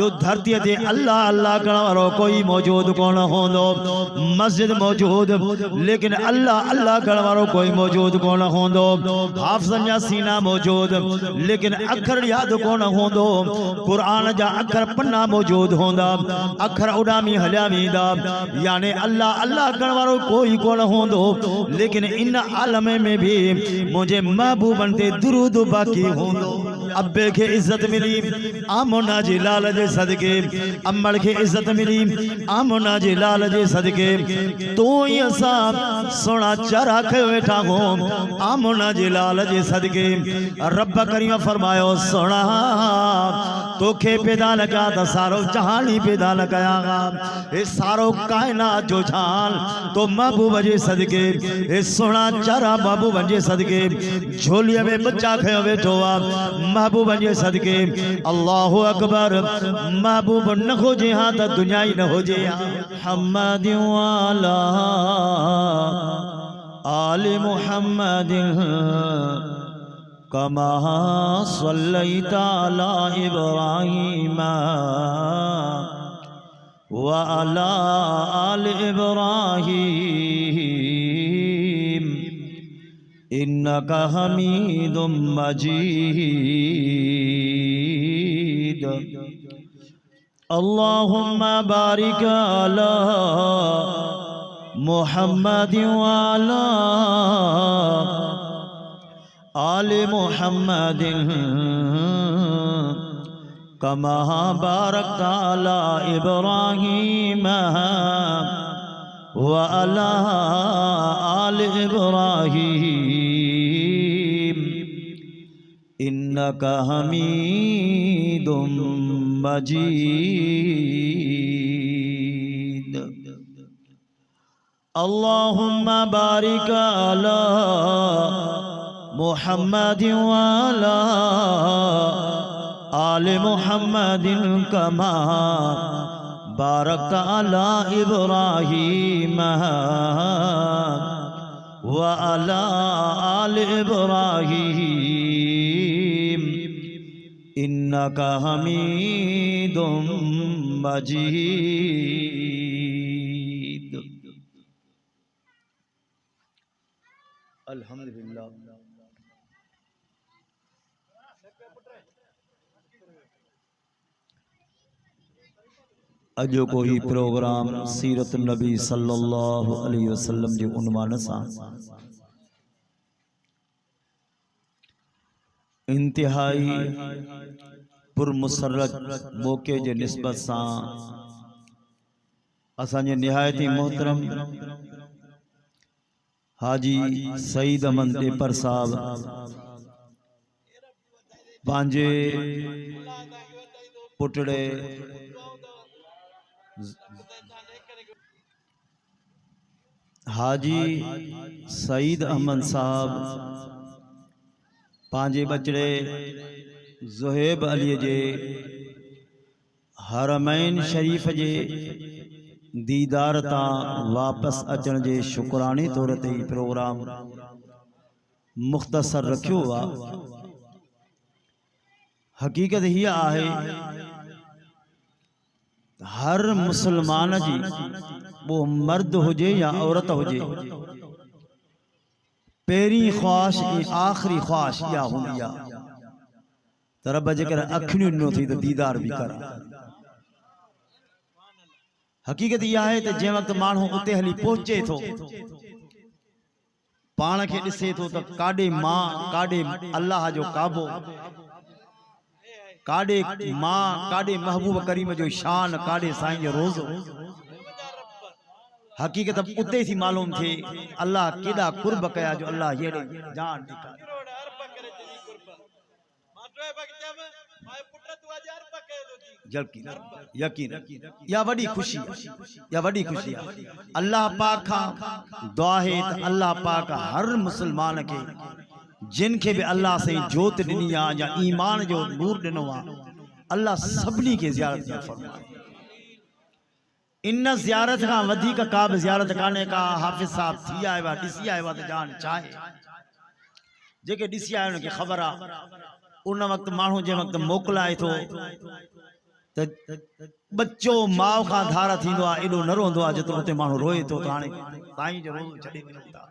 जो धरती ते अल्लाह अल्लाह करण वारो कोई मौजूद कोन होंदो। मस्जिद मौजूद लेकिन अल्लाह अल्लाह करण वारो कोई मौजूद कोन होंदो। हाफ़िज़न जा सीना मौजूद लेकिन अखर याद कोन होंदो। कुरान जा अखर पन्ना मौजूद होंदा, अखर उडामी हलिया वेंदा। यानी अल्लाह अल्लाह करण वारो कोई कोन होंदो लेकिन इन आलम में भी मुझे महबूबन ते दुरूद बाकी होंदो। अब्बे के इज्जत मिली आमोना जी लाल जे सदके, अम्मड़ के इज्जत मिली आमोना जी लाल जे सदके। तो ही असा सोना चरा के वेठा हो आमोना जी लाल जे सदके। रब करीम फरमायो सोना तोखे पैदा लगा तो सारो जहानी पैदा लगाया। ये सारो कायनात जो जान तो महबूब जे सदके, ये सोना चरा महबूब जे सदके। झोलिया में बच्चा खयो बैठो महबूब जे सदके। अल्लाहु अकबर। महबूब न हो जे हाँ तो दुनिया ही न हो जे। मुहम्मद वाला आले मुहम्मद कमा सल्लैता अला इब्राहीम व अला आले इब्राहीम इन्नका हमीदुम मजीद। अल्लाहुम्मा बारिक अला मुहम्मद वाला आले मुहम्मद कमा बारकता अला इब्राहीम व अला आले इब्राहीम इन्नका हमीदुम मजीद। अल्लाहुम्मा बारिक अला मुहम्मद वाला आले मुहम्मद कमा बारकता अला इब्राहीम व अला आले इब्राहीम इन्नका हमीदुम मजीद। अल्हम्दुलिल्लाह। अजो को ही प्रोग्राम सीरत नबी सल्लल्लाहु अलैहि वसल्लम जे उन्वान सां इंतहाई पुरमुसरत मौके जे निस्बत सां असांजे निहायती मोहतरम हाजी सईद अमन टेपर साहब पांजे पुटड़े हाजी सईद अहमद साहब पांजे बचड़े ज़ुहैब अली जे हरमैन शरीफ जे दीदार ता वापस अचण जे शुक्राने तौर ते प्रोग्राम मुख्तसर रखियो वा। हकीकत ही आहे हर मुसलमान जी वो मर्द हुजे या औरत हुजे पेरी ख्वाहिश आखिरी ख्वाहिश या हुंदी आ त रब जेकर अखियूं ॾिनो थी त दीदार भी कर। हकीकत यह है तो जै वक्त मानू उते हली पहुंचे तो पान के दिसे तो काडे मां काडे अल्लाह जो काबो काडे मां काडे महबूब करीम जो शान काडे साईं जो रोज़ो। हकीकत उते थी मालूम थे अल्लाह केड़ा कुर्ब कया जो अल्लाह येड़े जान दिखा। यकीन या वडी खुशी अल्लाह पाक का दुआ है अल्लाह पाक हर मुसलमान के जिनके भी अल्लाह से जोत दिनी आ या ईमान जो नूर दिनो आ अल्लाह सबनी के ज़ियारत फरमाए। इन ज़ियारत का वधी का भी ज़ियारत काने का हाफिज साहब थी आए वा दिसी आए वा तो जान चाहे जेके दिसी आए उनके खबर आ उन वक्त मानू जे वक्त मोकलाए तो त बच्चो माउ खां धार थींदो आहे एॾो न रोंदो आहे जेतिरो हुते माण्हू रोए थो। त हाणे साईं जो रोज़ छॾे वञूं था,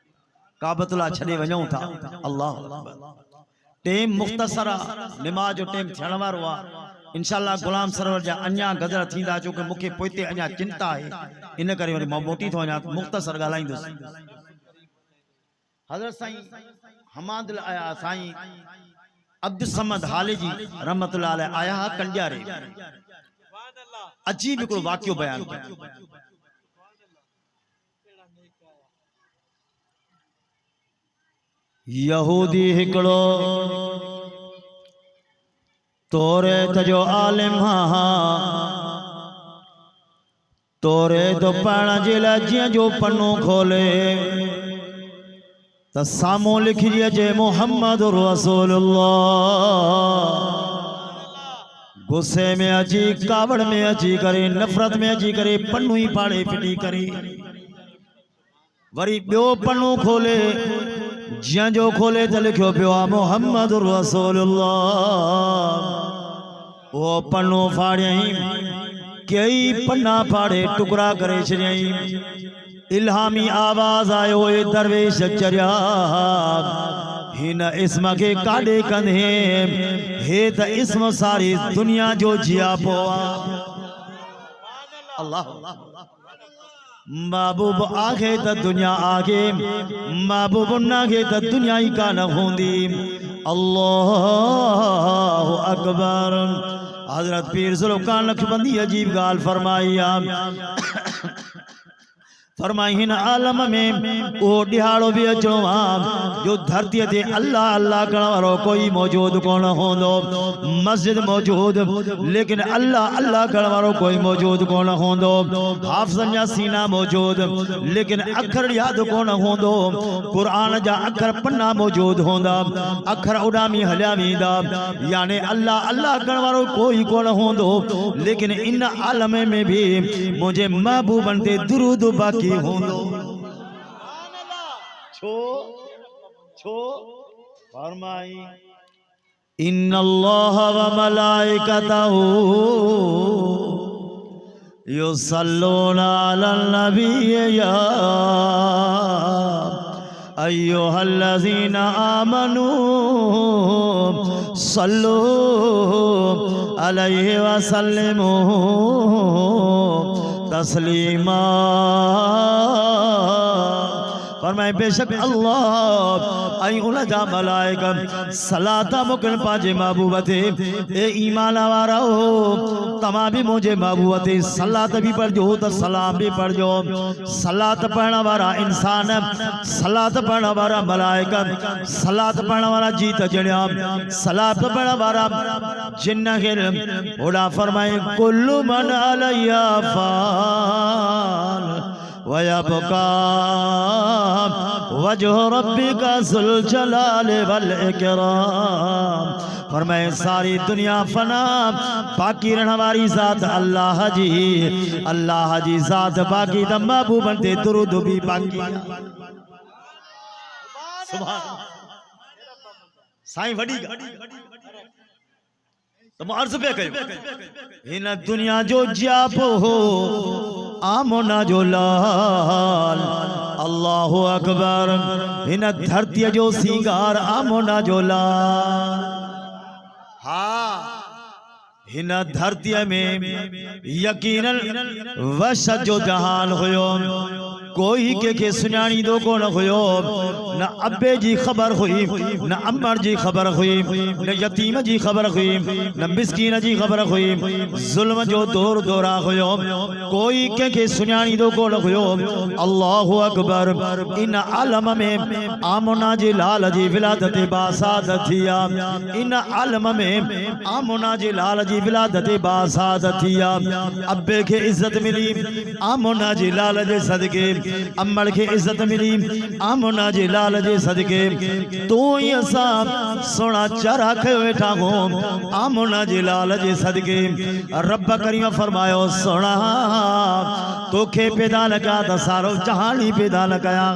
काबतुल्लाह छॾे वञूं था। अल्लाह टेम मुख़्तसर आहे, निमाज़ जो टेम थियण वारो आहे। इंशाअल्लाह गुलाम सरवर जा अञा गदर थींदा, छो कि मूंखे पोइते अञा चिंता आहे, इन करे वरी मां मोटी थो वञा, मुख़्तसर ॻाल्हाईंदुसि। हज़रत साईं हमादिल आया, साईं अब्दुल समद हाले जी रहमतुल्लाह अलैह आया कंडियारे। अजीब हिकिड़ो वाक़ियो बयान कया। यहूदी हिकिड़ो तौरेत जो आलिम तौरेत पढ़ण जे लाइ जीअं जो पन्नो खोले त साम्हूं लिखिजी अचे मुहम्मद रसूलुल्लाह। गुस्से में अची, कावड़ में अची करे, नफ़रत में अची करे पन्नो ई फाड़े फिटी करे वरी ॿियो पन्नो खोले, जियां जो खोले त लिखियो पियो आहे मुहम्मद रसूलुल्लाह। वो पन्नो फाड़ियई, कई पन्ना फाड़े टुकड़ा करे छॾियई। इल्हामी आवाज़ आयो, ए दरवेश चरिया हिन इस्म के काॾे कंदे, हे त इस्म सारी दुनिया जो जिया पो अल्लाह। महबूब आगे त दुनिया आगे, महबूब नागे त दुनिया ही कान होंदी। अल्लाहु अकबर। हजरत पीर ज़ुल्फ़कार नक्शबंदी अजीब गाल फरमाई फरमाई हिन आलम में वो दिहाड़ो भी अचणो आहे जो धरती ते अल्लाह अल्लाह करण वारो कोई मौजूद कोन होंदो। मस्जिद मौजूद लेकिन अल्लाह अल्लाह करण वारो कोई मौजूद कोन होंदो। हाफ़िज़नि जा सीना मौजूद लेकिन अखर याद कोन होंदो। कुरान जा अखर पन्ना मौजूद होंदा, अखर उडामी हलिया वेंदा, यानी अल्लाह अल्लाह करण वारो कोई कोन होंदो। लेकिन इन आलम में भी मुझे महबूबन ते दुरूद बाकी होंदो। छो छो फरमाई इन्नल्लाह व मलाइकतहू युसल्लूना अलन नबी या अय्युहल्लज़ीना आमनू सल्लू अलैहि व सल्लिमू तस्लीमा। फरमाए बेशक अल्लाह आई उन जा मलाइका सलाता मुकन पाजे महबूब ते। ए ईमान वारा हो तमा भी मुझे महबूब ते सलात भी पढ़जो त सलाम भी पढ़जो। सलात पढ़ण वारा इंसान, सलात पढ़ण वारा मलाइका, सलात पढ़ण वारा जीत जणिया, सलात पढ़ण वारा जिन्न खे ओड़ा फरमाए कुल्लु मन अलैया फान वयबका वजह रब्बिका ज़ुल जलाल वल इकराम। फरमाए सारी दुनिया फना, बाकी रहने वाली ज़ात अल्लाह जी ज़ात बाकी त महबूबन ते दुरूद भी बाकी। सुभान साईं वडी तो अर्ज पे कयो हिन दुनिया जो जापो हो आमोना जो लाल। अल्लाहु अकबर। हिन धरती जो सिंगार आमोना जो लाल। हाँ हिन धरती में यकीनन वश जो जहान हुयो, कोई के सुनानी दो कोन हुयो। न अब्बे जी खबर हुई, न अम्मर जी खबर हुई, न यतीम जी खबर हुई, न मिस्कीन जी खबर हुई। जुल्म जो दौर दौरा हुयो, कोई के सुनानी दो कोन हुयो। अल्लाहु अकबर। इन आलम में आमना जी लाल जी विलादत बासाद थिया। इन आलम में आमना जी लाल जी विलादत बासाद थिया। अब्बे के इज्जत मिली आमना जी लाल जे सदके। अम्मड़ के इज्जत मिली आमना जे लाल जे सदके तू ही असा सोना चरा खे वेठा हो आमना जे लाल जे सदके रब करीम फरमायो सोना तोखे पैदा लगा तो सारो जहानी पैदा लगाया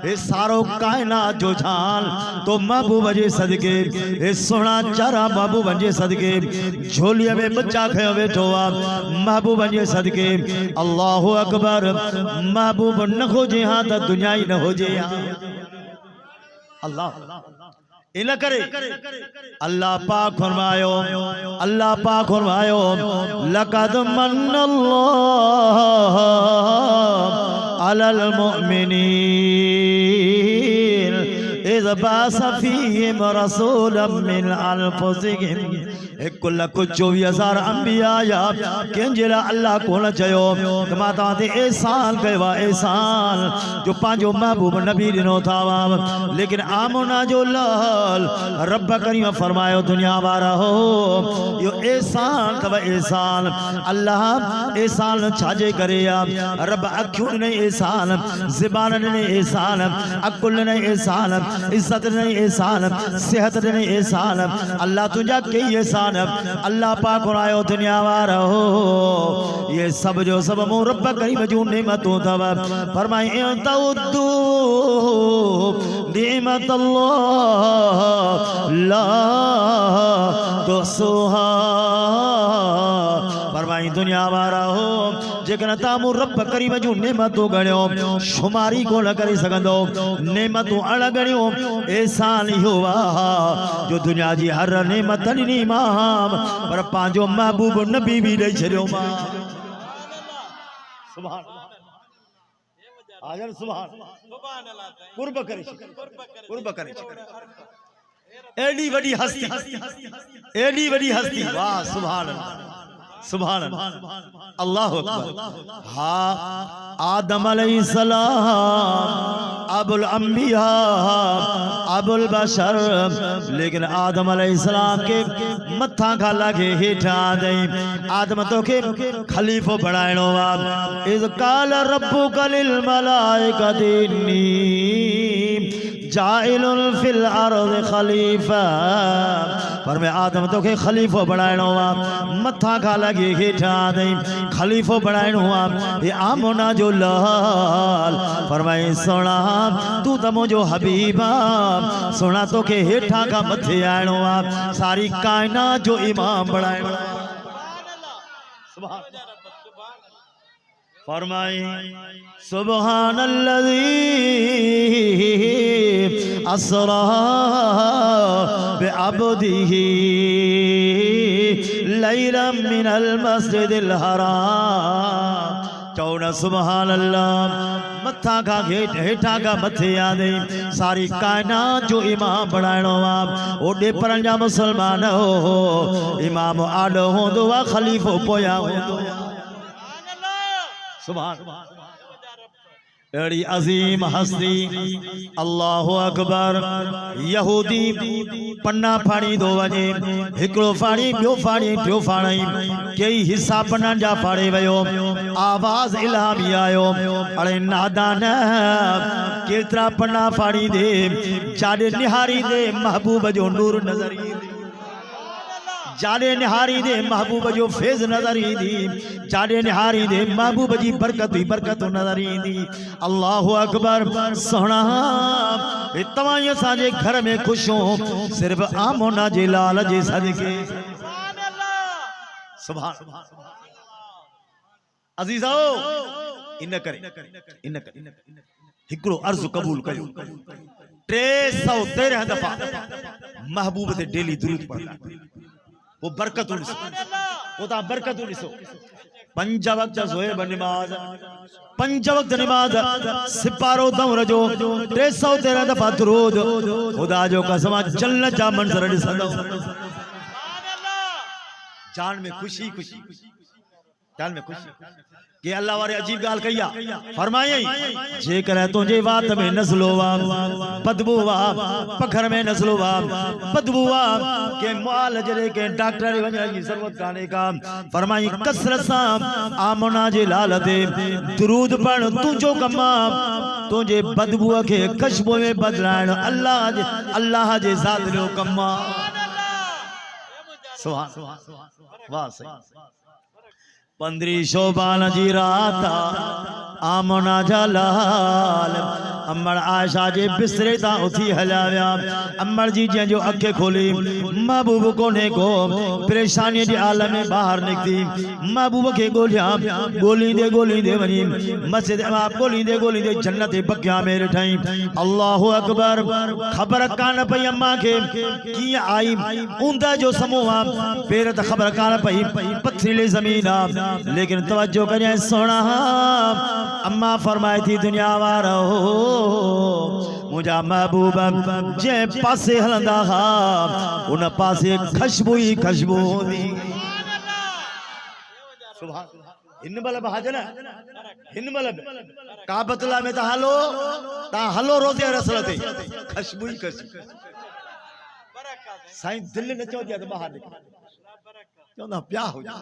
ये सारो कायनात जो झाल तो महबूब जे सदके ये सोना चारा महबूब जे सदके झोलिया में बच्चा खयो बैठो महबूब जे सदके अल्लाहु अकबर महबूब न हो जे हाँ तो दुनिया ही न हो जे अल्लाह इन करे अल्लाह पाक फरमायो लक़द मन्नल्लाहु अलल मुअमिनीन इज़ बाअस फ़ीहिम रसूलन मिन अनफ़ुसिहिम 1,24,000 अंबिया या कंहिंजे लाइ अल्लाह कोन चयो त मां तव्हां ते एहसान कयो आहे एहसान जो पंहिंजो महबूब नबी ॾिनो अथव लेकिन आमना जो लाल रब करीम फरमायो दुनिया वारा हो यो एहसान अथव एहसान अल्लाह एहसान छाजे करे रब अखियूं ॾिनई एहसान ज़बान ॾिनई एहसान अकुल ॾिनई एहसान इज्जत ॾिनई एहसान सेहत ॾिनई एहसान अल्लाह तुंहिंजा कई एहसान अल्लाह पाक आयो दुनिया वारा हो ये सब जो सब मूं रब करीम जूं नेमतूं अथव फरमाई तउद्दू नेमत अल्लाह ला तुहसूहा फरमाई दुनिया वारा हो जेकॾहिं तव्हां मूं रब करीम जूं नेमतूं ॻणियो शुमारी कोन करे सघंदो नेमतूं अणॻणियो एहसान इहो आहे जो दुनिया जी हर नेमत ॾिनी मां पर पंहिंजो महबूब नबी भी ॾेई छॾियो मां सुभान आजर सुभान कुर्ब करे एडी वडी हस्ती वाह सुभान सुभान अल्लाह अकबर हाँ आदम अलैहिस्सलाम अबुल अंबिया अबुल बशर लेकिन आदम अलैहिस्सलाम के मथा खा लगे हेठा दई आदम तो के खलीफो बनाइणो वा इज़ काल रब्बुका लिल मलाइकति इन्नी जाइलुन फिल अर्द खलीफा पर मैं आदम तो के खलीफो बनाइणो वा मथा खा लगे हेठा दई खलीफो बनाइणो वा ये आमना जो लाल फरमाए सोना तू तो मुझो हबीबा सोना तो के हेठा का मथे आइणो वा सारी कायनात जो इमाम बनाइणो सुभान फरमाए सुब्हानल्लज़ी असरा बिअब्दिही लैलन मिनल मस्जिदिल हराम चौड़ा सुभान अल्लाह मथा का हेठा का मथे आदे सारी कायनात जो इमाम बनाइणो वा ओडे परंजा मुसलमान हो इमाम आडो होंदो वा खलीफो पोया होंदो सुभान एड़ी अजीम हस्ती अल्लाहु अकबर यहूदी पन्ना फाड़ी दो वजे हिकड़ो फाड़ी बियो फाड़ी टियो फाड़ी कई हिस्सा पन्ना जा फाड़े वयो आवाज इल्हामी आयो अरे नादान केतरा पन्ना फाड़ी दे जाडे निहारी दे महबूब जो नूर नजर जाडे निहारी दे महबूब जो फैज़ नजर ईंदी जाडे निहारी दे महबूब जी बरकत नजर ईंदी अल्लाहु अकबर सोना तव्हां असांजे घर में खुश हो सिर्फ आमोना जे लाल जे सदके सुभान अजीजो इन करे हिकड़ो अर्ज कबूल कयो 313 दफा महबूब ते डेली दुरूद पढ़ना वो बरकत वो ता बरकत पंज वक्त ज़ोएब नमाज पंज वक्त नमाज सिपारो दौर जो 313 दफा दुरूद खुदा जो कसम जन्नत जा मंजर ॾिसंदो जान में खुशी खुशी ख्याल में खुशी कि अल्लाह वारे अजीब गाल कही फरमाई जेकर तुझे वात में नस्लो बदबू पखर में नस्लो बदबू के मुआल जरे के डॉक्टर वजन की जरूरत काने का फरमाई कसरत सा आमना जे लाल दे दुरूद पढ़ तुझो कमा तुझे बदबू के खुशबू में बदलाण अल्लाह जे जात जो कमा सुभान वाह सही 15 शोबान जी रात आमना जलाल अमर आशा जे बिस्तरे ता उठी हलाया अमर जी जो अखे खोली महबूब कोने को परेशानी जे आलम में बाहर निकती महबूब के गोली दे वनी मस्जिद आप गोली दे जन्नत बकिया में ठई अल्लाहु अकबर खबर कान पई अम्मा के की आई ऊंदा जो समूह पेर त खबर कान पई पथरीली जमीन लेकिन तवज्जो करें सोना अम्मा फरमाई थी दुनिया वारो मुझा महबूब जे पासे हलंदा हा उन पासे खुशबू ही खुशबू दी सुभान इन बल बहाजन इन बल काबतला में ता हलो रोजे रसलते खुशबू ही खुशबू साईं दिल न चो दिया तो बाहर निकल चोंदा प्या हो जा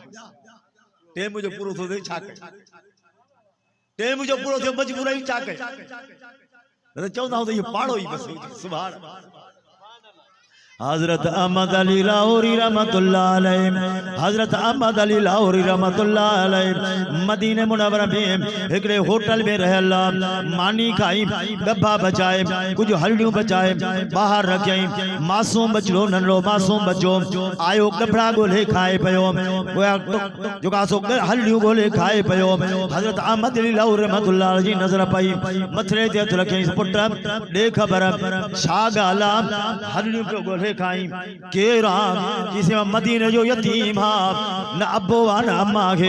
टेम जो पूरो थो छा टेम जो पूरो थियो मजबूरी छा कई तो चवंदा हो तो ये पाड़ो ही बस सुभान हजरत अहमद अली लाहौरी रहमतुल्लाह अलैह हजरत अहमद अली लाहौरी रहमतुल्लाह अलैह मदीने मुनव्वरा में एकड़े होटल में रहला मानी खाई डब्बा बचाए कुछ हलड़ियों बचाए बाहर रखे मासूम बचलो नन्नो मासूम बच्चो आयो कपड़ा गोले खाए पयो जो कासो हलड़ियों गोले खाए पयो हजरत अहमद अली लाहौरी रहमतुल्लाह अलैह जी नजर पई मथरे ते हथ रखे पुट दे खबर छा गाला हलड़ियों पे गोले खाई केरा किसी मदीने जो यतीम हा न अब्बो वा न अम्मा के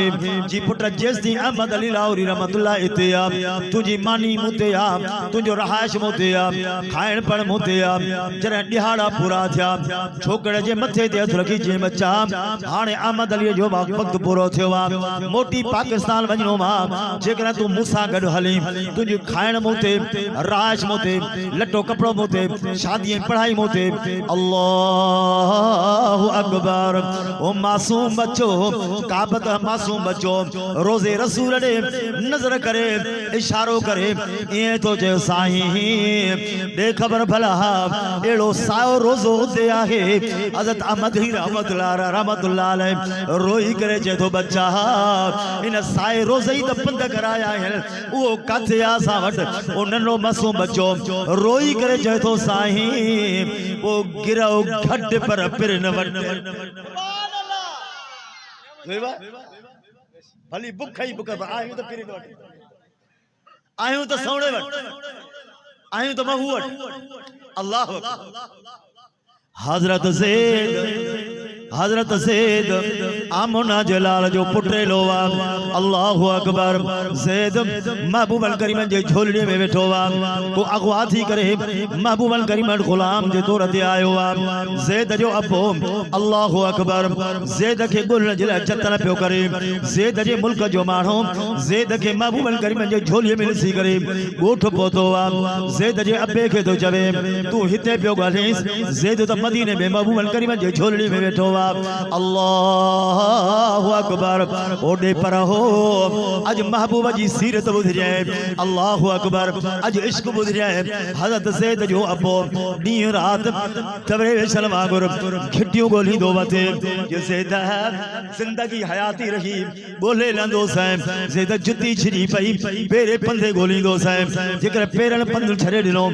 जी पुट जेस दी अहमद अली लाहौरी रहमतुल्लाह इते आ तुजी मानी मुते आ तुजो रहाइश मुते आ खाइण पण मुते आ जरे दिहाड़ा पूरा थिया छोकरे जे मथे ते हथ रखी जे बच्चा हाने अहमद अली जो वक्त पूरो थियो आ मोटी पाकिस्तान वजनो मा जेकर तू मूसा गड हली तुजी खाइण मुते रहाइश मुते लटो कपड़ो मुते शादी पढ़ाई मुते अल्लाहु अकबर ओ मासूम बच्चो काबत मासूम बच्चो रोजे रसूल ने नजर करे इशारो करे ये तो जे साईं दे खबर भला एड़ो सायो रोजो दे आहे हजरत अहमद रहमतुल्लाह अलैह रोई करे जे तो बच्चा इन साए रोजे ही त बंद कराया है वो काथे आ सा वट ओ नन्नो मासूम बच्चो रोई करे जे तो साईं वो गिरो घट पर फिर न वट भली बुख ही बुख आयो तो फिर न वट आयो तो सोणे वट आयो तो महू वट अल्लाह हजरत ज़ैद आमना जलाल जो पुटरेलो वा अल्लाहु अकबर ज़ैद महबूब अल करीम जे झोलड़े में बैठो वा को अगवा थी करे महबूब अल करीम गुलाम जे तौर ते आयो वा ज़ैद जो अबो अल्लाहु अकबर ज़ैद के गुल जला जतन पियो करे ज़ैद जे मुल्क जो माणो ज़ैद के महबूब अल करीम जे झोलड़े में सी करे गोठ पोतो वा ज़ैद जे अबे के तो जवे तू हिते पियो गालिस ज़ैद तो मदीने में महबूब अल करीम जे झोलड़े में बैठो अल्लाहु अकबर ओडे पर हो अज महबूब जी सीरत बुध जाए अल्लाहु अकबर अज इश्क बुध जाए हजरत ज़ैद जो अबो दी रात तवरे सलमा गुर खिटियों गोली दो बते जो ज़ैद जिंदगी हयाती रही बोले लंदो साहब ज़ैद जुती छिड़ी पई पेरे पंधे गोली दो साहब जेकर पेरन पंध छरे दिनो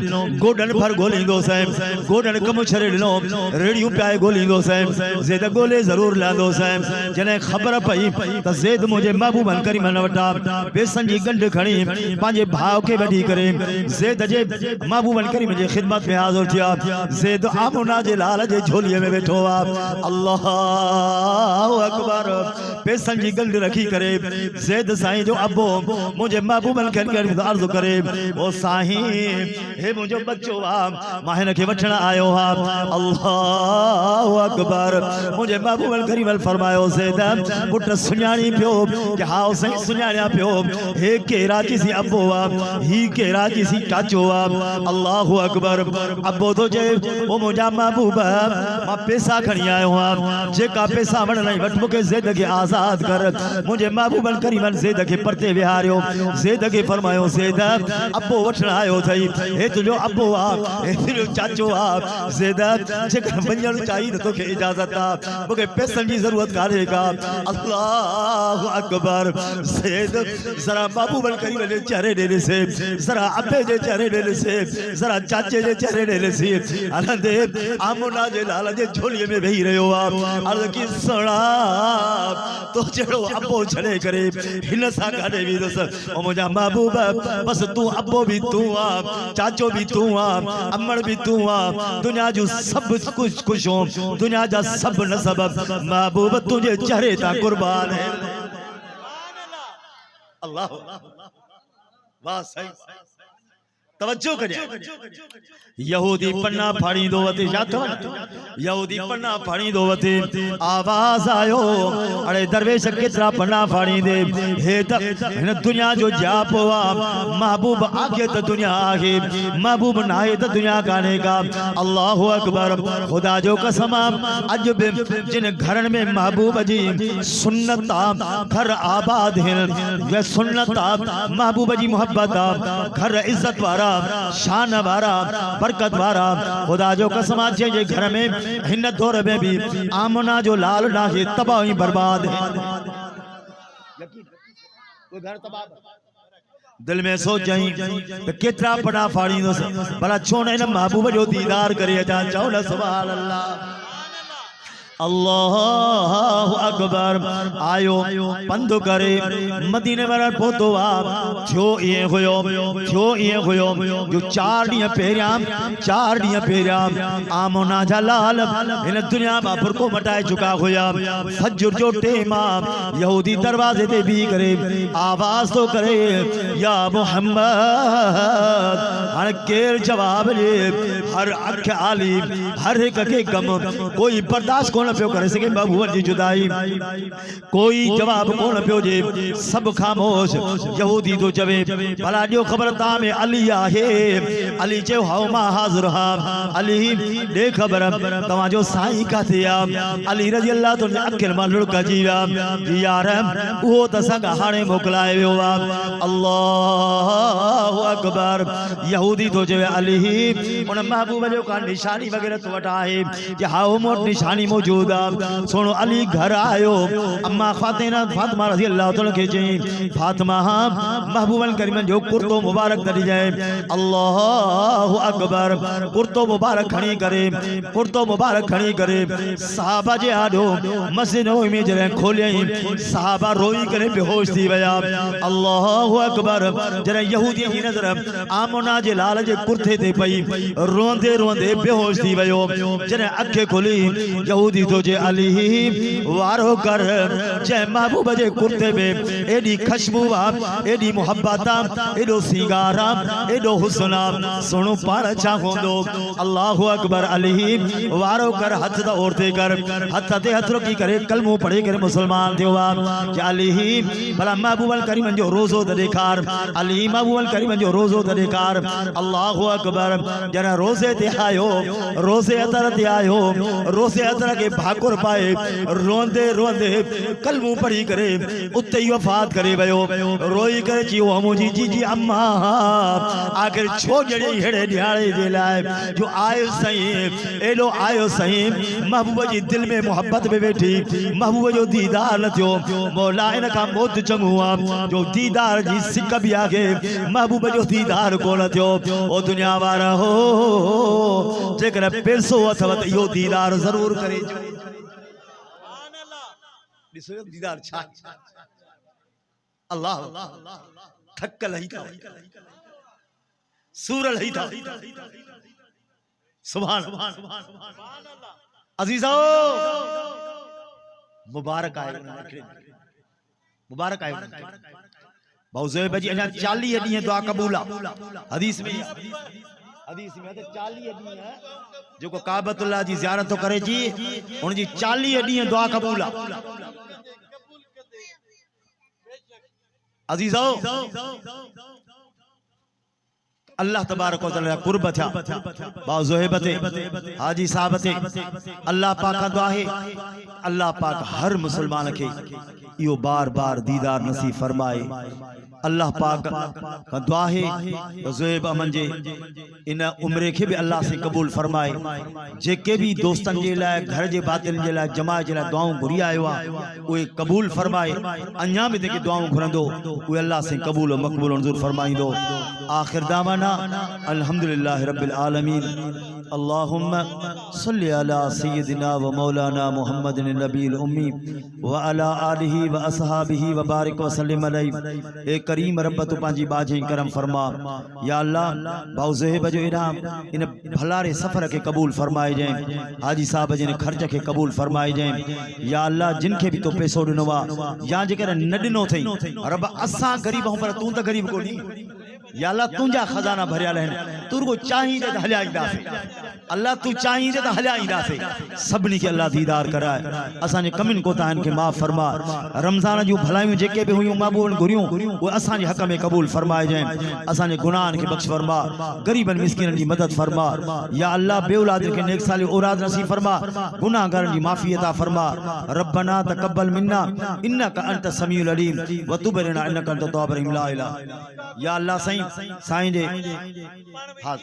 गोडन पर गोली दो साहब गोडन कम छरे दिनो रेडियो पे गोली दो साहब ज़ैद गोले जरूर ला दो साहब जने खबर पई त ज़ैद मुझे महबूब अल करीम न वटा बेसन जी गंढ खणी पांजे भाव के वडी करे ज़ैद जे महबूब अल करीम जे खिदमत में हाजिर थिया ज़ैद आमना जे लाल जे झोलिए में बैठो आ अल्लाहु अकबर बेसन जी गंढ रखी करे ज़ैद साईं जो अबो मुझे महबूब अल करीम अर्ज करे ओ साईं हे मुझो बच्चो आ मां हिन के वठण आयो हा अल्लाहु अकबर मुझे महबूब अल करीम फरमायो ज़ैद पुट सुञाणी पियो कि हा सही सुञाणिया पियो हे केरा किसी अब्बो आ ही केरा किसी चाचो आ अल्लाहु अकबर अब्बो तो जे ओ मुझा महबूब मां पैसा खणी आयो हां जेका पैसा वण नहीं वट मुके ज़ैद के आजाद कर मुझे महबूब अल करीम ज़ैद के परते विहारियो ज़ैद के फरमायो ज़ैद अब्बो वठण आयो थई हे तुझो अब्बो आ हे तुझो चाचो आ ज़ैद जेका वञण चाहिए तो तोखे इजाजत आ मुके पैसनि जी जरूरत कान्हे का अल्लाहु अकबर ज़ैद जरा महबूब अल करीम जे चेहरे ॾे ॾिसे जरा अब्बे जे चेहरे ॾे ॾिसे जरा चाचे जे चेहरे ॾे ॾिसे हलंदे आमोना जे लाल जे झोलीअ में वेही रहियो आ अर्ज़ की सोना तो जहिड़ो अब्बो छॾे करे हिन सां काॾे वेंदुसि ओ मुंहिंजा महबूब बस तू अब्बो भी तू आ चाचो भी तू आ अम्मड़ भी तू आ दुनिया जो सब कुछ खुशों दुनिया जा सब नसब महबूब तुझे चेहरे ता कुर्बान है अल्लाह वाह सही तवज्जो करिए यहूदी पन्ना फाड़ी दो वते जातो यहूदी पन्ना फाड़ी दो वते आवाज आयो अरे दरवेश कितना पन्ना फाड़ी दे हे त इन दुनिया जो जाप हुआ महबूब आगे तो दुनिया आगे महबूब नाहे तो दुनिया काने का अल्लाहु अकबर खुदा जो कसम अज जिन घरन में महबूब जी सुन्नत घर आबाद है वे सुन्नत महबूब जी मोहब्बत घर इज्जत वारा शान वारा बरकत वारा खुदा जो कसम जे घर में हिन दौर में भी आमना जो लाल नाहे तबाही बर्बाद है घर तबाह दिल में सोचई केतरा पड़ा फाड़ी भला छो न महबूब जो दीदार करे अचा चओ न सुभान अल्लाह अल्लाहु अकबर आयो पंधु करे मदीने वरण पहुतो आ थियो ये हुयो जो 4 ॾींहं पहिरियां आमोना जा लाल इन दुनिया में फुरको मटाए चुका हुया फजर जो टेम यहूदी दरवाजे ते भी करे आवाज तो करे या मोहम्मद हर केर जवाब दे हर अख आली हर एक के कम कोई बर्दाश्त कोन पियो करे सके महबूब जी जुदाई कोई जवाब कोन पियो जे सब खामोश यहूदी तो चवे भला जो खबर ता में अली आहे अली जे हाउ मा हाजिर हा अली दे खबर तवा जो साईं काथे आ अली रजी अल्लाह तो अखिल मा लुड़का जीवा यार वो त संग हाणे मोकलाए वियो आ अल्लाहु अकबर यहूदी तो चवे अली उन महबूब जो का निशानी वगैरह तो वटा है कि हाउ मोट निशानी मौजूद सोनो अली घर आयो अम्मा फातिमा रज़ी अल्लाह तआला के चई फातिमा महबूब अल करीम जो कुर्तो मुबारक दरी जाए अल्लाहु अकबर कुर्तो मुबारक खणी करे सहाबा जे आडो मस्जिद में जरे खोलियई सहाबा रोई करे बेहोश थी वया अल्लाहु अकबर जरे यहूदी की नजर आमोना जे लाल जे कुर्ते ते पई रोंदे रोंदे बेहोश थी वयो जरे अखे खोली यहूदी तो जे अली वारो कर जय महबूब जे कुर्ते में एडी खुशबू एडी मोहब्बत एडो सिंगार एडो हुस्न सुनो पाण छा होंदो अल्लाहु अकबर अली वारो कर हथ द औरते कर हथ ते हथ रखी करे कलमो पढ़े करे मुसलमान थियो आ अली भला महबूब अल करीम जो रोजो त देखार अली महबूब अल करीम जो रोजो त देखार अल्लाहु अकबर जरा रोजे ते आयो रोजे अतर ते आयो रोजे अतर के भाकुर पाए रोंदे रोंदे कलमू पढ़ी करे उते ही वफात करे वयो रोई करे जी मुझी जी अम्मा आखिर छो जड़े हेड़े न्याणे जे लाए जो आयो सही एडो आयो सही महबूब जी दिल में मोहब्बत में बैठी महबूब जो दीदार न थियो मौला इन का मौत चंगू जो दीदार जी सिक भी आगे महबूब जो दीदार कोन थियो ओ दुनिया वारा हो जेकर पैसो अथव त यो दीदार जरूर करे दिसो दीदार छा अल्लाह थकल ही था सूरल ही था सुभान अजीजो मुबारक आए मुबारक आए बाउज़े बजी अना 40 ॾींहं दुआ कबूल हदीस में हदीस में 40 ॾींहं जेको काबतुल्लाह जी ज़ियारत तो करे जी उन जी 40 ॾींहं दुआ क़बूल आ। अजीज़ो अल्लाह तबारक व तआला कुर्ब थिया बा ज़ुहैब ते हाजी साहब ते अल्लाह पाक का दुआ है अल्लाह पाक हर मुसलमान के यो बार बार दीदार नसीब फरमाए। अल्लाह पाक का दुआ है ज़ुहैब अमन जे इन उम्रे के भी अल्लाह से कबूल फरमाए। जेके भी दोस्तन जे लाए घर जे बातिन जे लाए जमात जे लाए दुआऊं घुरी आयो आ उहे कबूल फरमाए। अन्या भी जेके दुआऊं घुरंदो उहे अल्लाह से कबूल व मक़बूल मंज़ूर फरमाइंदो। आखिर दावाना अल्हम्दुलिल्लाहि रब्बिल आलमीन। अल्लाहुम्मा सल्लि अला सय्यिदिना व मौलाना मुहम्मदिन नबील उम्मी व अला आलिहि व असहाबिहि व बारिक व सल्लिम अलैहि। ए करीम रब तू पांजी बाजे करम फरमा। या अल्लाह भाउ ज़ुहैब जो इनाम इन भलारे सफ़र के कबूल फरमाए जाए। हाजी साहब जिन खर्च के कबूल फरमाए जाए। या अल्लाह जिन के भी तो पैसो ॾिनो आ या जेकर न ॾिनो थई रब असां गरीब हूं पर तू तो गरीब कोनी। या अल्लाह तुंजा खजाना भरियल है तू को चाहिए तो हलियाईंदासीं। अल्लाह तू चाहिए तो हलियाईंदासीं। सभिनी के अल्लाह दीदार कराए। असांजे कमिन कोताहन के माफ़ फरमा। रमज़ान जूं भलायूं जेके भी हुयूं महबूबन घुरियूं वो असांजे हक़ में कबूल फरमाए जाए। असांजे गुनाहन के बख्श फरमा। गरीबन मिस्किनन की मदद फरमा। या अल्लाह बेऔलाद के नेक साली औलाद नसीब फरमा। गुनाहगारन की माफ़ी अता फरमा। रब्बना तक़ब्बल मिन्ना इन्नका अंत समीउल अलीम व तुब अलैना इन्नका अंत तव्वाबुर रहीम। ला इलाहा। या अल्लाह साईं जे हाथ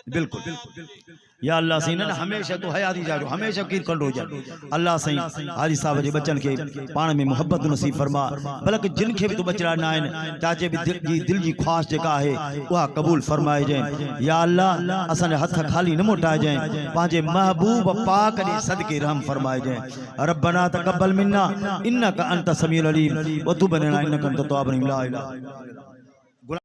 बिल्कुल या अल्लाह सही ना हमेशा तो हयाती जाजो हमेशा कीर कंडो जा। अल्लाह सही हाजी साहब जे बच्चन के पान में मोहब्बत नसीब फरमा। बल्कि जिन के भी तो बचड़ा ना आइन चाचे भी दिल जी ख्वाहिश जेका है वह कबूल फरमाए जाए। या अल्लाह असन हथ खाली न मोटाए जाए। पांजे महबूब पाक दे सदके रहम फरमाए जाए। रब्बना तक़ब्बल मिन्ना इन्नका अंत समीउल अलीम व तुब अलैना इन्नका अंत तव्वाबुर रहीम। ला इलाहा।